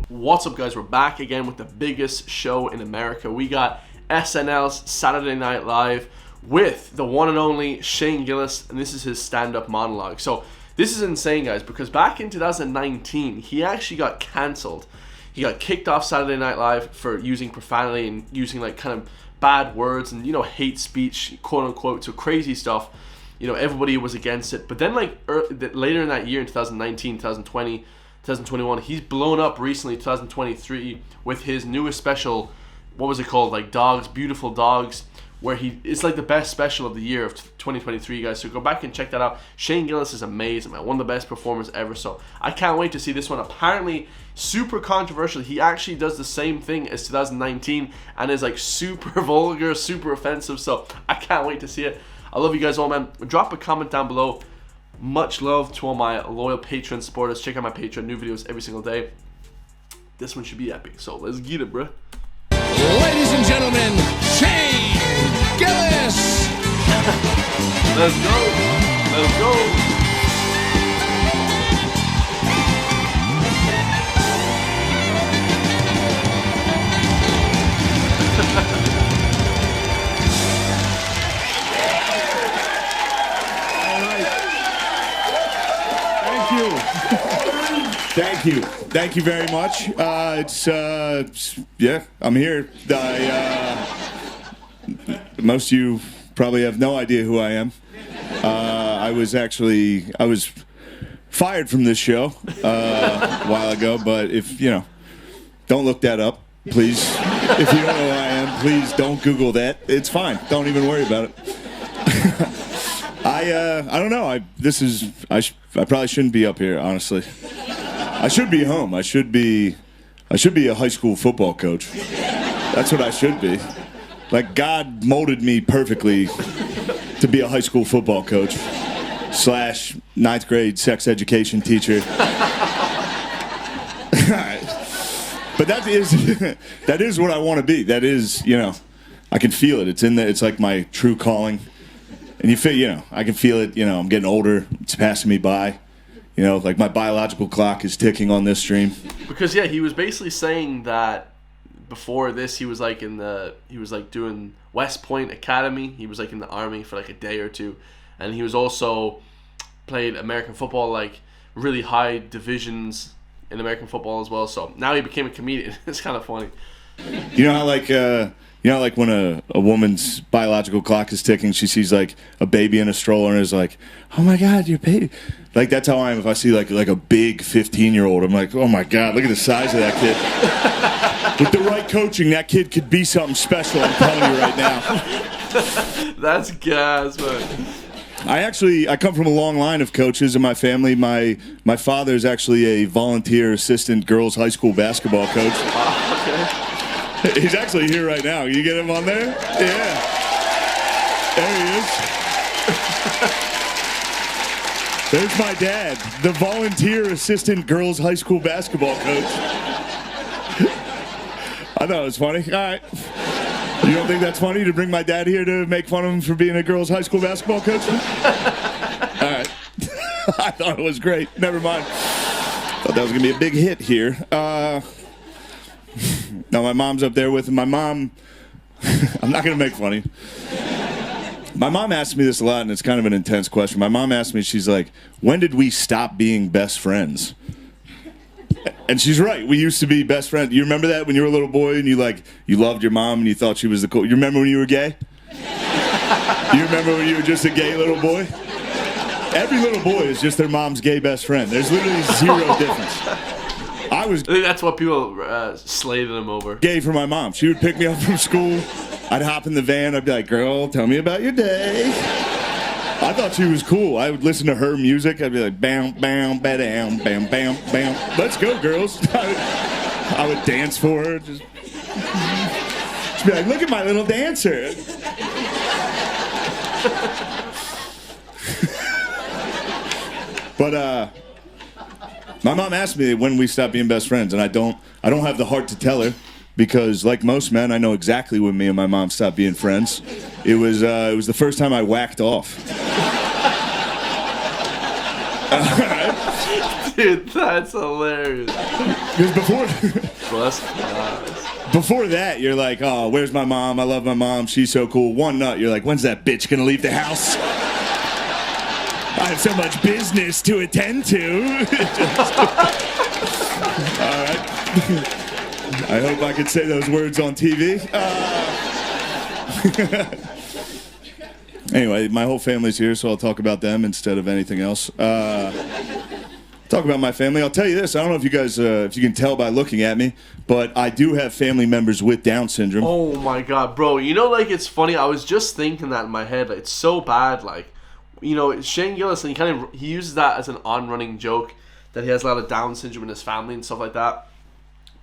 What's up, guys? We're back again with the biggest show in America. We got SNL's Saturday Night Live with the one and only Shane Gillis, and this is his stand-up monologue. So this is insane, guys, because back in 2019, he actually got cancelled. He got kicked off Saturday Night Live for using profanity and using like kind of bad words and, you know, hate speech, quote unquote, so crazy stuff. You know, everybody was against it. But then like later in that year, in 2019, 2020, 2021, he's blown up recently, 2023, with his newest special. What was it called? Like Dogs, Beautiful Dogs, where it's like the best special of the year of 2023, guys. So go back and check that out. Shane Gillis is amazing, man. One of the best performers ever. So I can't wait to see this one. Apparently super controversial. He actually does the same thing as 2019 and is like super vulgar, super offensive. So I can't wait to see it. I love you guys all, man. Drop a comment down below. Much love to all my loyal Patreon supporters. Check out my Patreon, new videos every single day. This one should be epic, so let's get it, bruh. Ladies and gentlemen, Shane Gillis! Let's go! Let's go! Thank you very much. Yeah, I'm here. Most of you probably have no idea who I am. I was fired from this show a while ago, but if, you know, don't look that up, please. If you don't know who I am, please don't Google that. It's fine. Don't even worry about it. I don't know. I probably shouldn't be up here, honestly. I should be home. I should be a high school football coach. That's what I should be. Like, God molded me perfectly to be a high school football coach / ninth grade sex education teacher. But that is what I want to be. That is, you know, I can feel it. It's in there. It's like my true calling. And you feel, you know, I can feel it. You know, I'm getting older. It's passing me by. You know, like my biological clock is ticking on this stream. Because yeah, he was basically saying that before this, he was like doing West Point Academy. He was like in the Army for like a day or two, and he was also played American football, like really high divisions in American football as well. So now he became a comedian. It's kind of funny. You know how like when a woman's biological clock is ticking, she sees like a baby in a stroller and is like, "Oh my God, your baby!" Like that's how I am. If I see like a big 15-year-old, I'm like, "Oh my God, look at the size of that kid." With the right coaching, that kid could be something special. I'm telling you right now. That's gas, man. I come from a long line of coaches in my family. My father is actually a volunteer assistant girls high school basketball coach. Okay. He's actually here right now. You get him on there? Yeah. There he is. There's my dad, the volunteer assistant girls high school basketball coach. I thought it was funny. All right. You don't think that's funny to bring my dad here to make fun of him for being a girls high school basketball coach? All right. I thought it was great. Never mind. Thought that was going to be a big hit here. No, my mom's up there with him. My mom, I'm not going to make funny. My mom asked me this a lot, and it's kind of an intense question. My mom asked me, she's like, when did we stop being best friends? And she's right. We used to be best friends. You remember that when you were a little boy and you loved your mom and you thought she was the cool? You remember when you were gay? You remember when you were just a gay little boy? Every little boy is just their mom's gay best friend. There's literally zero difference. I think that's what people slated him over. Gay for my mom. She would pick me up from school. I'd hop in the van. I'd be like, "Girl, tell me about your day." I thought she was cool. I would listen to her music. I'd be like, "Bam, bam, ba-dam, bam, bam, bam. Let's go, girls." I would dance for her. She'd be like, "Look at my little dancer." But my mom asked me when we stopped being best friends, and I don't have the heart to tell her, because like most men, I know exactly when me and my mom stopped being friends. It was the first time I whacked off. Dude, that's hilarious. Because Bless God. before that, you're like, oh, where's my mom? I love my mom. She's so cool. One nut, you're like, when's that bitch gonna leave the house? I have so much business to attend to. All right. I hope I could say those words on TV. Anyway, my whole family's here, so I'll talk about them instead of anything else. Talk about my family. I'll tell you this. I don't know if you guys, if you can tell by looking at me, but I do have family members with Down syndrome. Oh my God, bro. You know, like, it's funny. I was just thinking that in my head. Like, it's so bad. Like, you know, Shane Gillis, and he uses that as an on-running joke that he has a lot of Down syndrome in his family and stuff like that.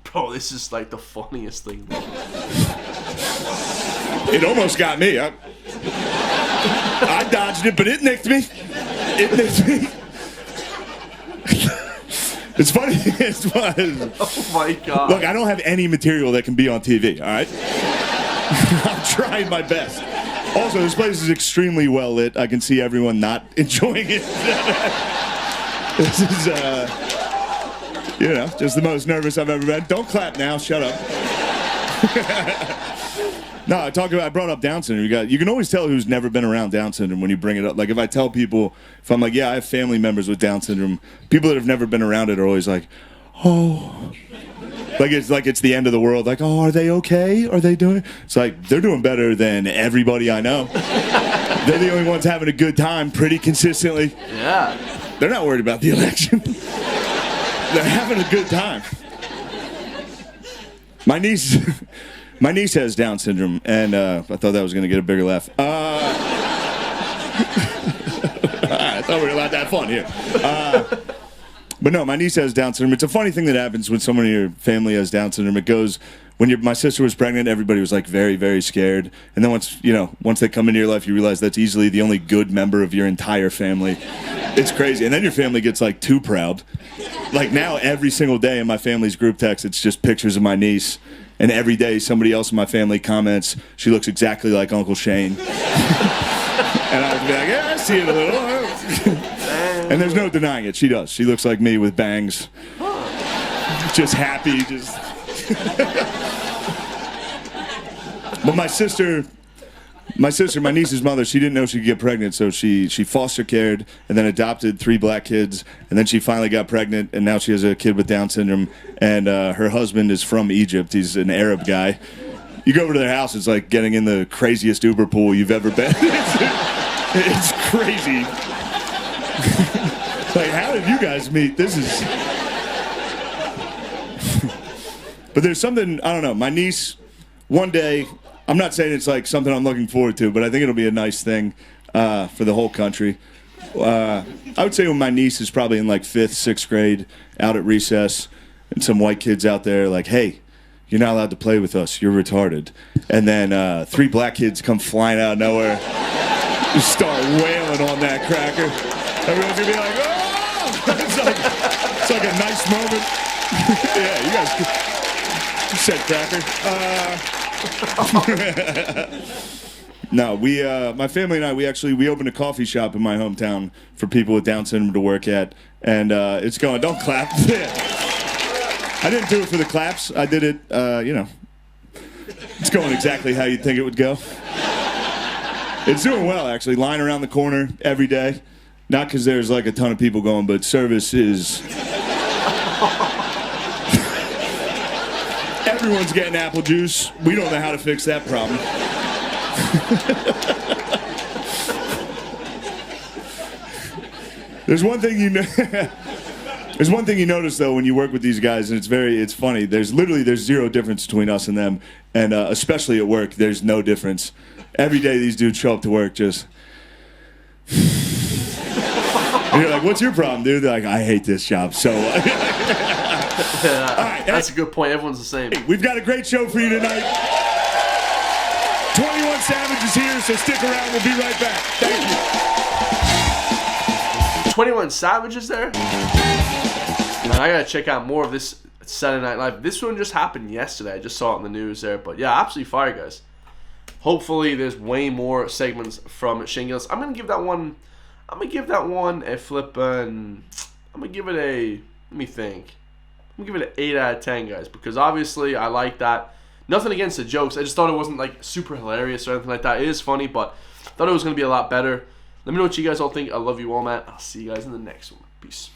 Bro, this is like the funniest thing. It almost got me. I dodged it, but it nicked me. It nicked me. It's funny. It's fun. Oh my God. Look, I don't have any material that can be on TV, all right? I'm trying my best. Also, this place is extremely well lit. I can see everyone not enjoying it. This is, you know, just the most nervous I've ever been. Don't clap now. Shut up. No, I brought up Down syndrome. You can always tell who's never been around Down syndrome when you bring it up. Like, if I tell people, if I'm like, yeah, I have family members with Down syndrome, people that have never been around it are always like, oh. Like it's the end of the world. Like, oh, are they okay? Are they doing? It's like, they're doing better than everybody I know. They're the only ones having a good time pretty consistently. Yeah. They're not worried about the election. They're having a good time. My niece has Down syndrome, and I thought that was going to get a bigger laugh. I thought we were allowed to have fun here. But no, my niece has Down syndrome. It's a funny thing that happens when someone in your family has Down syndrome. It goes, my sister was pregnant, everybody was like very, very scared. And then once they come into your life, you realize that's easily the only good member of your entire family. It's crazy. And then your family gets like too proud. Like now, every single day in my family's group text, it's just pictures of my niece. And every day, somebody else in my family comments, she looks exactly like Uncle Shane. And I would be like, yeah, I see it a little. And there's no denying it. She does. She looks like me with bangs. Just happy. But my niece's mother, she didn't know she could get pregnant, so she foster cared and then adopted 3 black kids, and then she finally got pregnant, and now she has a kid with Down syndrome, and her husband is from Egypt. He's an Arab guy. You go over to their house, it's like getting in the craziest Uber pool you've ever been. It's crazy. Like, how did you guys meet? This is... But there's something, I don't know, my niece, one day, I'm not saying it's like something I'm looking forward to, but I think it'll be a nice thing for the whole country. I would say when my niece is probably in like 5th, 6th grade, out at recess, and some white kids out there like, hey, you're not allowed to play with us, you're retarded. And then 3 black kids come flying out of nowhere, just start wailing on that cracker. Everyone's gonna be like, oh! It's like a nice moment. Yeah, you guys said cracker. No, my family and I, we opened a coffee shop in my hometown for people with Down syndrome to work at, and it's going. Don't clap. I didn't do it for the claps. I did it. It's going exactly how you'd think it would go. It's doing well, actually. Line around the corner every day. Not because there's like a ton of people going, but service is... Everyone's getting apple juice. We don't know how to fix that problem. There's one thing you know. There's one thing you notice though when you work with these guys, and it's funny. There's zero difference between us and them, and especially at work, there's no difference. Every day these dudes show up to work just. And you're like, what's your problem, dude? They're like, I hate this job. So. All right, that's a good point. Everyone's the same. Hey, we've got a great show for you tonight. 21 Savage is here, so stick around. We'll be right back. Thank you. 21 Savage is there? Man, I gotta check out more of this Saturday Night Live. This one just happened yesterday. I just saw it in the news there. But yeah, absolutely fire, guys. Hopefully there's way more segments from Shane Gillis. I'm gonna give that one I'm gonna give that one a flippin'. I'm gonna give it a. Let me think. I'm gonna give it an 8 out of 10, guys, because obviously I like that. Nothing against the jokes. I just thought it wasn't like super hilarious or anything like that. It is funny, but thought it was gonna be a lot better. Let me know what you guys all think. I love you all, man. I'll see you guys in the next one. Peace.